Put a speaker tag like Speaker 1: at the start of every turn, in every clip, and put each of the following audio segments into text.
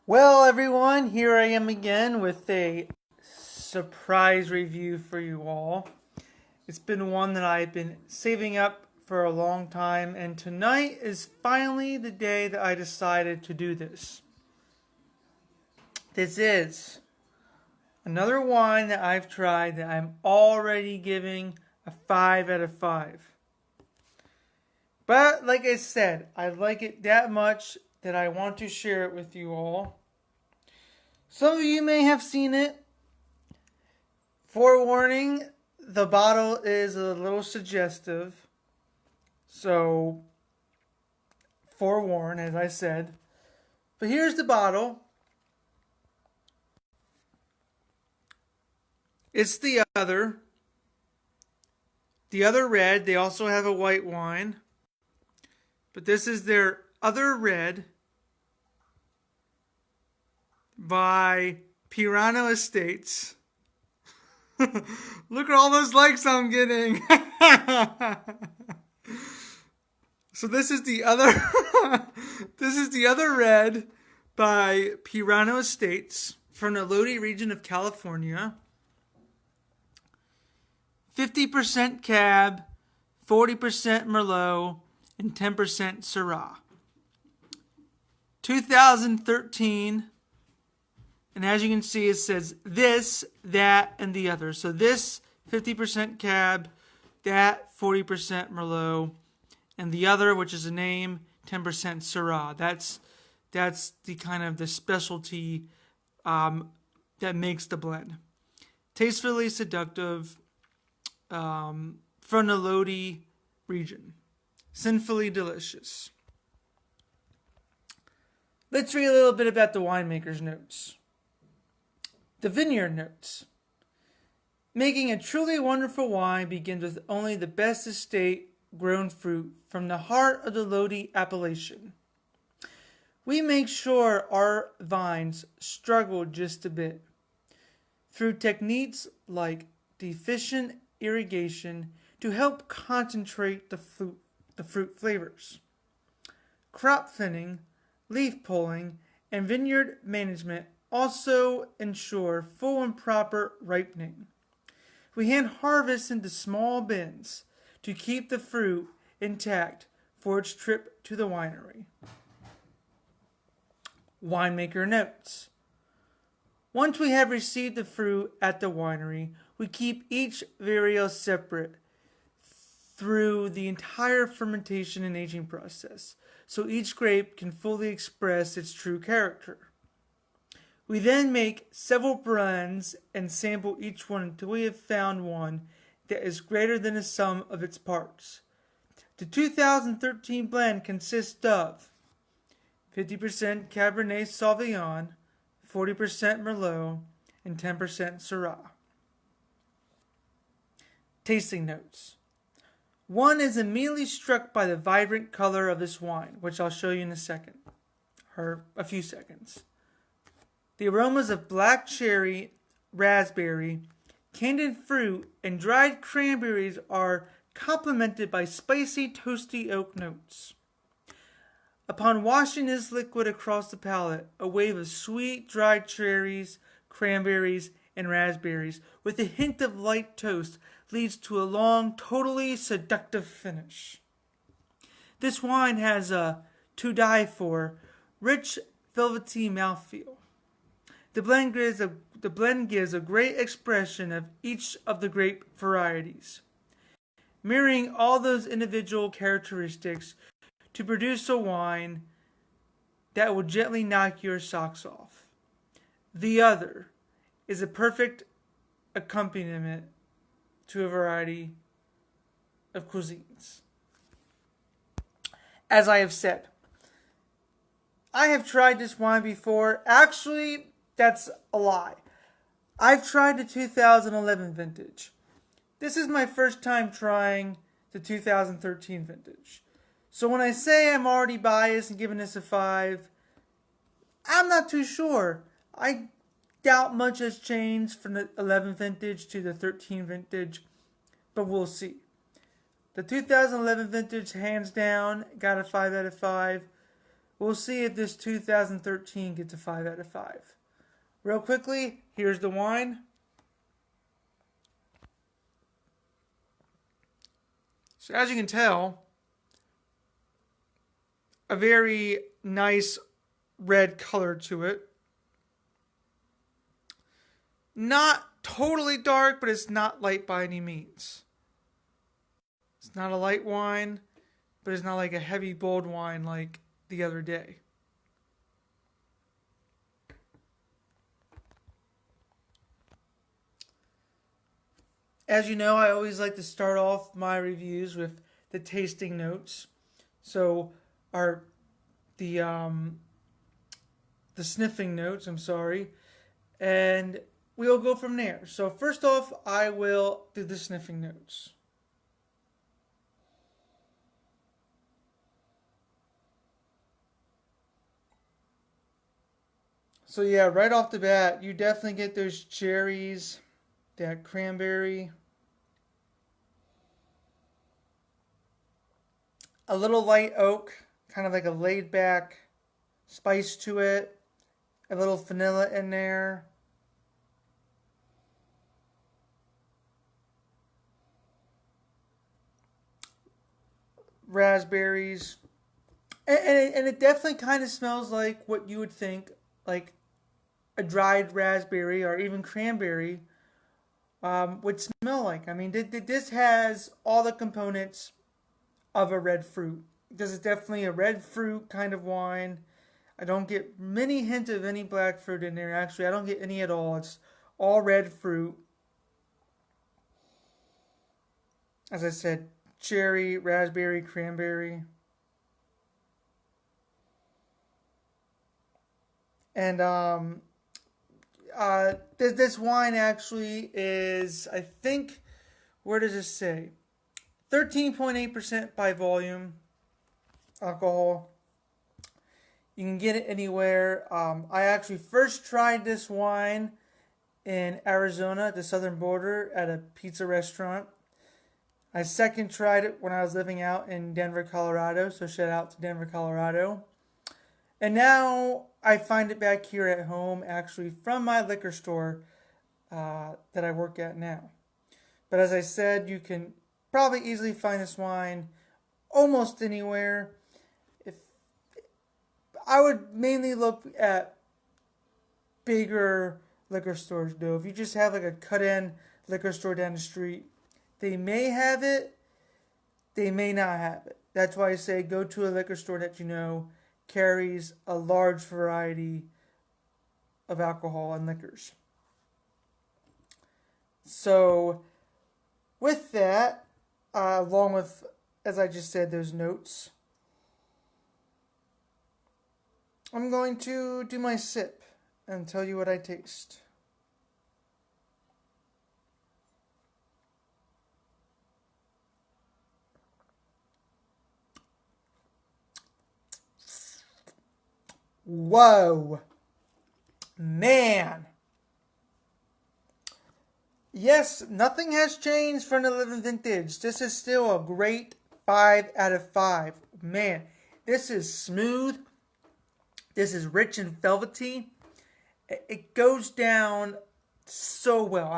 Speaker 1: Well, everyone, here I am again with a surprise review for you all. It's been one that I've been saving up for a long time, and tonight is finally the day that I decided to do this. This is another wine that I've tried that I'm already giving a 5 out of 5. But like I said, I like it that much that I want to share it with you all. Some of you may have seen it. Forewarning, the bottle is a little suggestive. So, forewarn, as I said. But here's the bottle. It's the other red. They also have a white wine. But this is their other red by Peirano Estates. Look at all those likes I'm getting. So this is the other red by Peirano Estates from the Lodi region of California. 50% Cab, 40% Merlot, and 10% Syrah. 2013, and as you can see, it says this, that, and the other. So this 50% Cab, that 40% Merlot, and the other, which is a name, 10% Syrah. That's the kind of the specialty that makes the blend. Tastefully seductive, from the Lodi region. Sinfully delicious. Let's read a little bit about the winemaker's notes. The vineyard notes. Making a truly wonderful wine begins with only the best estate grown fruit from the heart of the Lodi appellation. We make sure our vines struggle just a bit through techniques like deficient irrigation to help concentrate the fruit flavors. Crop thinning, leaf pulling, and vineyard management also ensure full and proper ripening. We hand harvest into small bins to keep the fruit intact for its trip to the winery. Winemaker notes. Once we have received the fruit at the winery, we keep each variable separate through the entire fermentation and aging process, so each grape can fully express its true character. We then make several blends and sample each one until we have found one that is greater than the sum of its parts. The 2013 blend consists of 50% Cabernet Sauvignon, 40% Merlot, and 10% Syrah. Tasting notes. One is immediately struck by the vibrant color of this wine, which I'll show you in a second, or a few seconds. The aromas of black cherry, raspberry, candied fruit, and dried cranberries are complemented by spicy, toasty oak notes. Upon washing this liquid across the palate, a wave of sweet, dried cherries, cranberries, and raspberries, with a hint of light toast, leads to a long, totally seductive finish. This wine has a to die for, rich, velvety mouthfeel. The blend gives a great expression of each of the grape varieties, mirroring all those individual characteristics to produce a wine that will gently knock your socks off. The other is a perfect accompaniment to a variety of cuisines. As I have said, I have tried this wine before. Actually, that's a lie. I've tried the 2011 vintage. This is my first time trying the 2013 vintage. So when I say I'm already biased and giving this a 5, I'm not too sure. I doubt much has changed from the 11 vintage to the 13 vintage, but we'll see. The 2011 vintage, hands down, got a 5 out of 5. We'll see if this 2013 gets a 5 out of 5. Real quickly, here's the wine. So as you can tell, a very nice red color to it. Not totally dark, but it's not light by any means. It's not a light wine, but it's not like a heavy, bold wine like the other day. As you know, I always like to start off my reviews with the tasting notes. So, the sniffing notes. I'm sorry, and we'll go from there. So first off, I will do the sniffing notes. So yeah, right off the bat, you definitely get those cherries, that cranberry, a little light oak, kind of like a laid back spice to it, a little vanilla in there. Raspberries, and it definitely kind of smells like what you would think like a dried raspberry or even cranberry would smell like. I mean, this has all the components of a red fruit. This is definitely a red fruit kind of wine. I don't get many hints of any black fruit in there. Actually, I don't get any at all. It's all red fruit. As I said, cherry, raspberry, cranberry. And this wine actually is, I think, where does it say? 13.8% by volume alcohol. You can get it anywhere. I actually first tried this wine in Arizona, the southern border, at a pizza restaurant. I second tried it when I was living out in Denver, Colorado. So shout out to Denver, Colorado. And now I find it back here at home, actually, from my liquor store that I work at now. But as I said, you can probably easily find this wine almost anywhere. If I would mainly look at bigger liquor stores, though. If you just have like a cut-in liquor store down the street, they may have it, they may not have it. That's why I say go to a liquor store that you know carries a large variety of alcohol and liquors. So, with that, along with, as I just said, those notes, I'm going to do my sip and tell you what I taste. Whoa. Man. Yes, nothing has changed from the 11th vintage. This is still a great 5 out of 5. Man, this is smooth. This is rich and velvety. It goes down so well.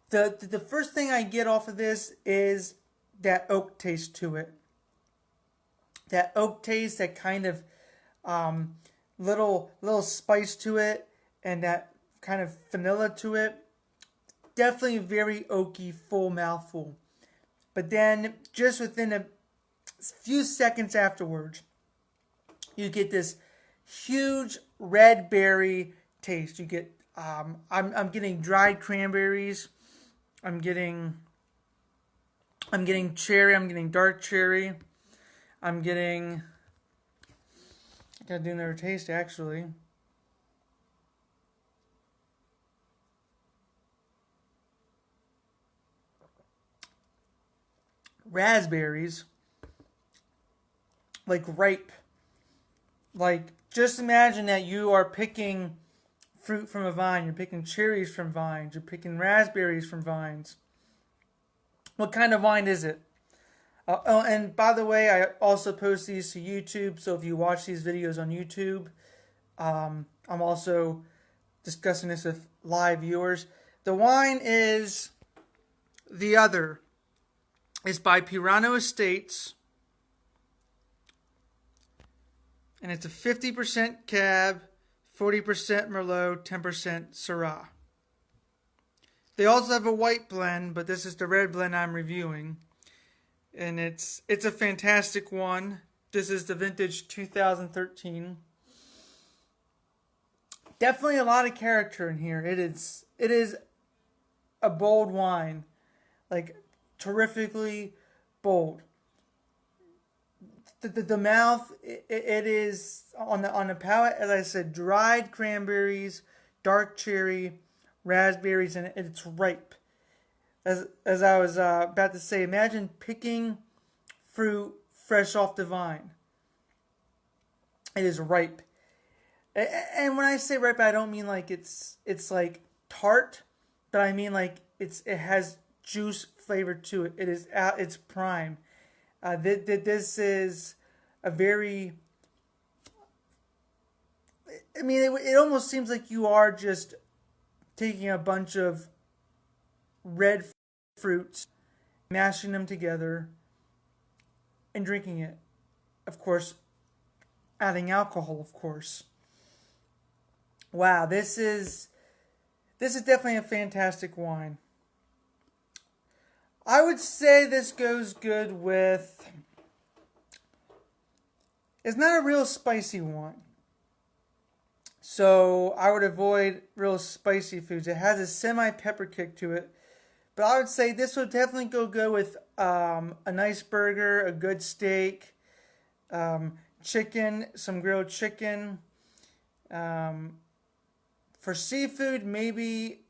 Speaker 1: The first thing I get off of this is that oak taste to it. That oak taste, that kind of little spice to it, and that kind of vanilla to it. Definitely very oaky, full mouthful. But then, just within a few seconds afterwards, you get this huge red berry taste. You get, I'm getting dried cranberries. I'm getting cherry. I'm getting dark cherry. I'm getting. I gotta do another taste actually. Raspberries, like ripe. Like, just imagine that you are picking fruit from a vine. You're picking cherries from vines. You're picking raspberries from vines. What kind of wine is it? Oh, and by the way, I also post these to YouTube, so if you watch these videos on YouTube, I'm also discussing this with live viewers. The wine is The Other. It's by Peirano Estates, and it's a 50% Cab, 40% Merlot, 10% Syrah. They also have a white blend, but this is the red blend I'm reviewing. And it's a fantastic one. This is the vintage 2013. Definitely a lot of character in here. It is a bold wine. Like, terrifically bold. The mouth, it is on the palate, as I said, dried cranberries, dark cherry, raspberries, and it's ripe. As I was about to say, imagine picking fruit fresh off the vine. It is ripe, and when I say ripe, I don't mean like it's like tart, but I mean like it has juice flavor to it. It is at its prime. This is a very. I mean, it almost seems like you are just taking a bunch of red fruits, mashing them together, and drinking it. Of course, adding alcohol, of course. Wow, this is definitely a fantastic wine. I would say this goes good with. It's not a real spicy wine, so I would avoid real spicy foods. It has a semi-pepper kick to it, but I would say this would definitely go good with a nice burger, a good steak, chicken, some grilled chicken. For seafood, maybe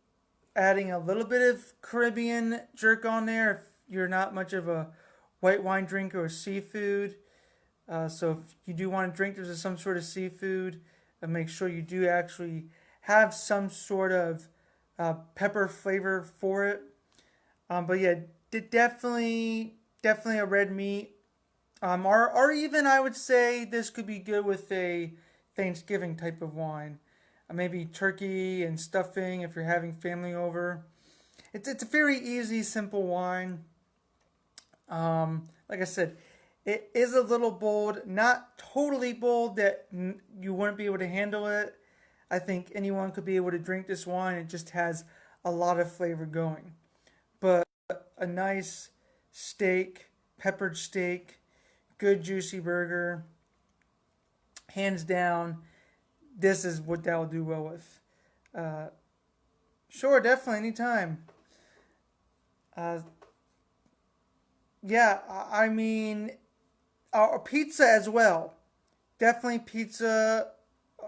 Speaker 1: adding a little bit of Caribbean jerk on there if you're not much of a white wine drinker or seafood. So if you do want to drink there's some sort of seafood, make sure you do actually have some sort of pepper flavor for it. But yeah, definitely a red meat. Or even I would say this could be good with a Thanksgiving type of wine. Maybe turkey and stuffing if you're having family over. It's a very easy, simple wine. Like I said, it is a little bold, not totally bold that you wouldn't be able to handle it. I think anyone could be able to drink this wine. It just has a lot of flavor going. But a nice steak, peppered steak, good juicy burger, hands down, this is what that will do well with. Sure, definitely, anytime. Yeah, I mean, pizza as well. Definitely pizza,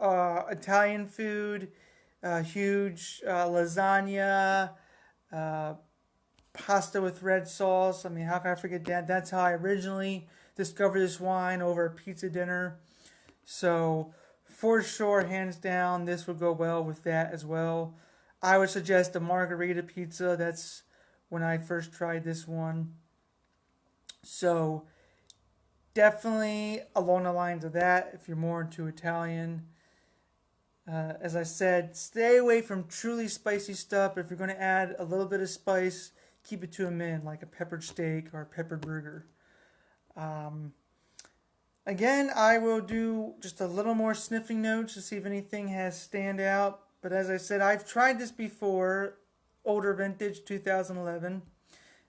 Speaker 1: Italian food, huge lasagna, pasta with red sauce. I mean, how can I forget that? That's how I originally discovered this wine, over a pizza dinner. So, for sure, hands down, this would go well with that as well. I would suggest a margarita pizza. That's when I first tried this one. So, definitely along the lines of that, if you're more into Italian. As I said, stay away from truly spicy stuff. If you're going to add a little bit of spice, keep it to a min, like a peppered steak or a peppered burger. Again, I will do just a little more sniffing notes to see if anything has stand out. But as I said, I've tried this before, older vintage, 2011.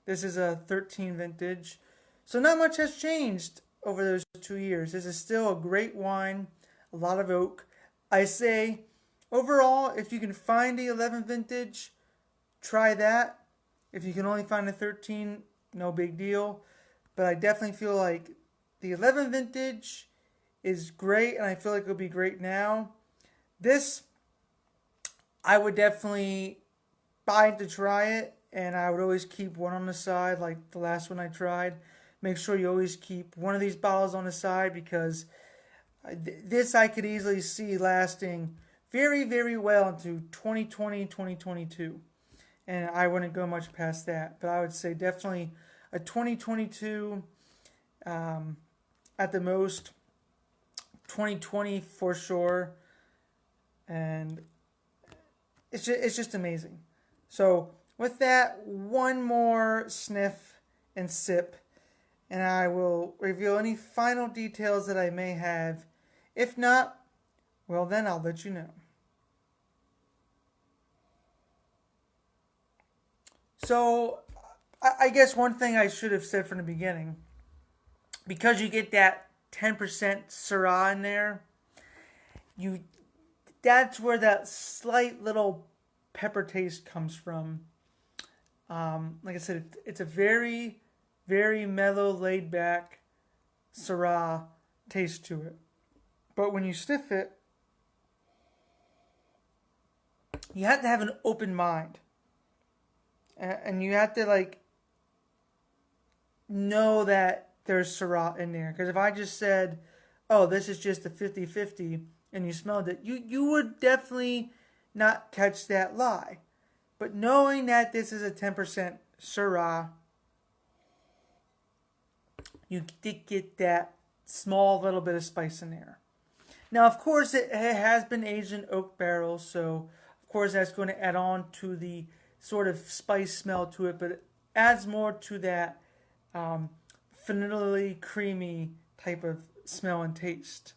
Speaker 1: This is a 13 vintage. So not much has changed over those 2 years. This is still a great wine, a lot of oak. I say, overall, if you can find the 11 vintage, try that. If you can only find a 13, no big deal. But I definitely feel like the 11 vintage is great, and I feel like it'll be great now. This, I would definitely buy to try it, and I would always keep one on the side, like the last one I tried. Make sure you always keep one of these bottles on the side, because this I could easily see lasting very, very well into 2020, 2022. And I wouldn't go much past that. But I would say definitely a 2022 At the most, 2020 for sure. And it's just amazing. So with that, one more sniff and sip, and I will reveal any final details that I may have. If not, well then I'll let you know. So I guess one thing I should have said from the beginning, because you get that 10% Syrah in there, you that's where that slight little pepper taste comes from. Like I said, it's a very, very mellow, laid back Syrah taste to it. But when you sniff it, you have to have an open mind. And you have to, like, know that there's Syrah in there. Because if I just said, oh, this is just a 50-50, and you smelled it, you would definitely not catch that lie. But knowing that this is a 10% Syrah, you did get that small little bit of spice in there. Now, of course, it has been aged in oak barrels, so of course that's going to add on to the sort of spice smell to it, but it adds more to that vanilla creamy type of smell and taste.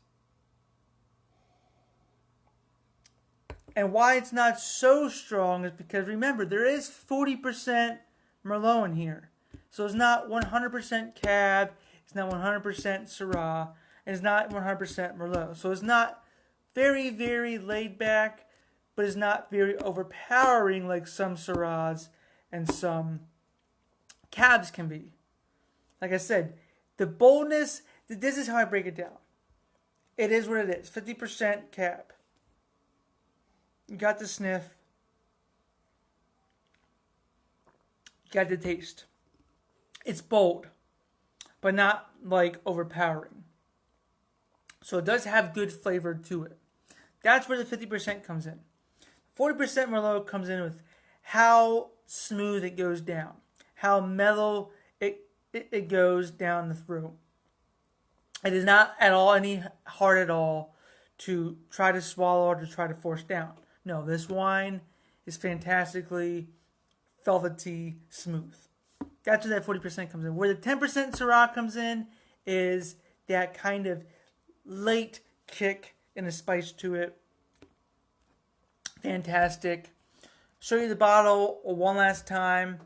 Speaker 1: And why it's not so strong is because, remember, there is 40% Merlot in here. So it's not 100% Cab, it's not 100% Syrah, and it's not 100% Merlot. So it's not very, very laid back, but it's not very overpowering like some Syrahs and some Cabs can be. Like I said, the boldness, this is how I break it down. It is what it is, 50% Cab. You got the sniff. You got the taste. It's bold, but not like overpowering. So it does have good flavor to it. That's where the 50% comes in. 40% Merlot comes in with how smooth it goes down, how mellow it goes down the throat. It is not at all any hard at all to try to swallow or to try to force down. No, this wine is fantastically velvety smooth. That's where that 40% comes in. Where the 10% Syrah comes in is that kind of late kick and a spice to it. Fantastic. Show you the bottle one last time.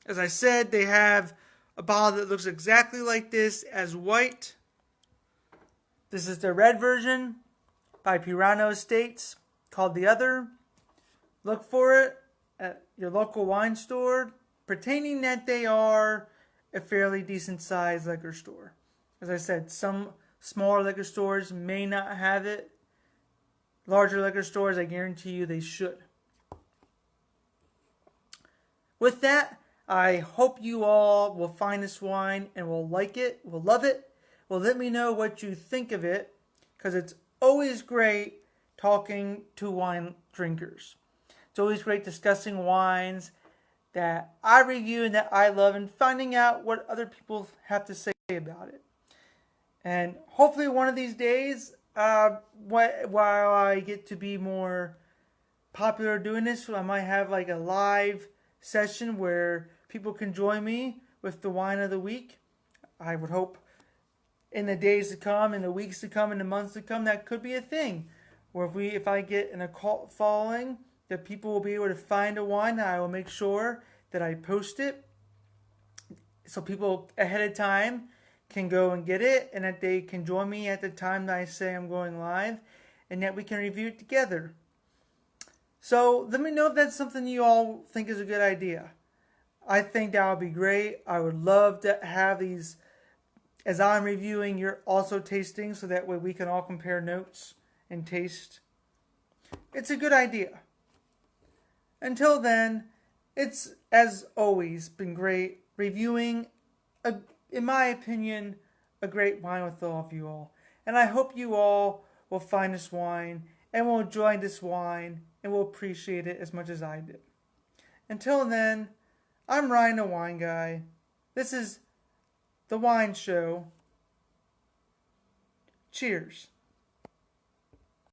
Speaker 1: As I said, they have a bottle that looks exactly like this as white. This is the red version by Peirano Estates called The Other. Look for it at your local wine store, pertaining that they are a fairly decent sized liquor store. As I said, some smaller liquor stores may not have it. Larger liquor stores, I guarantee you they should. With that, I hope you all will find this wine and will like it, will love it. Well, let me know what you think of it, because it's always great talking to wine drinkers. It's always great discussing wines that I review and that I love and finding out what other people have to say about it. And hopefully one of these days, while I get to be more popular doing this, I might have like a live session where people can join me with the wine of the week. I would hope in the days to come, in the weeks to come, in the months to come, that could be a thing. Where if I get an occult following, that people will be able to find a wine, I will make sure that I post it so people ahead of time can go and get it, and that they can join me at the time that I say I'm going live, and that we can review it together. So let me know if that's something you all think is a good idea. I think that would be great. I would love to have these, as I'm reviewing, you're also tasting, so that way we can all compare notes and taste. It's a good idea. Until then, it's, as always, been great reviewing, in my opinion, a great wine with all of you all. And I hope you all will find this wine and will enjoy this wine and will appreciate it as much as I did. Until then, I'm Ryan the Wine Guy. This is The Wine Show. Cheers.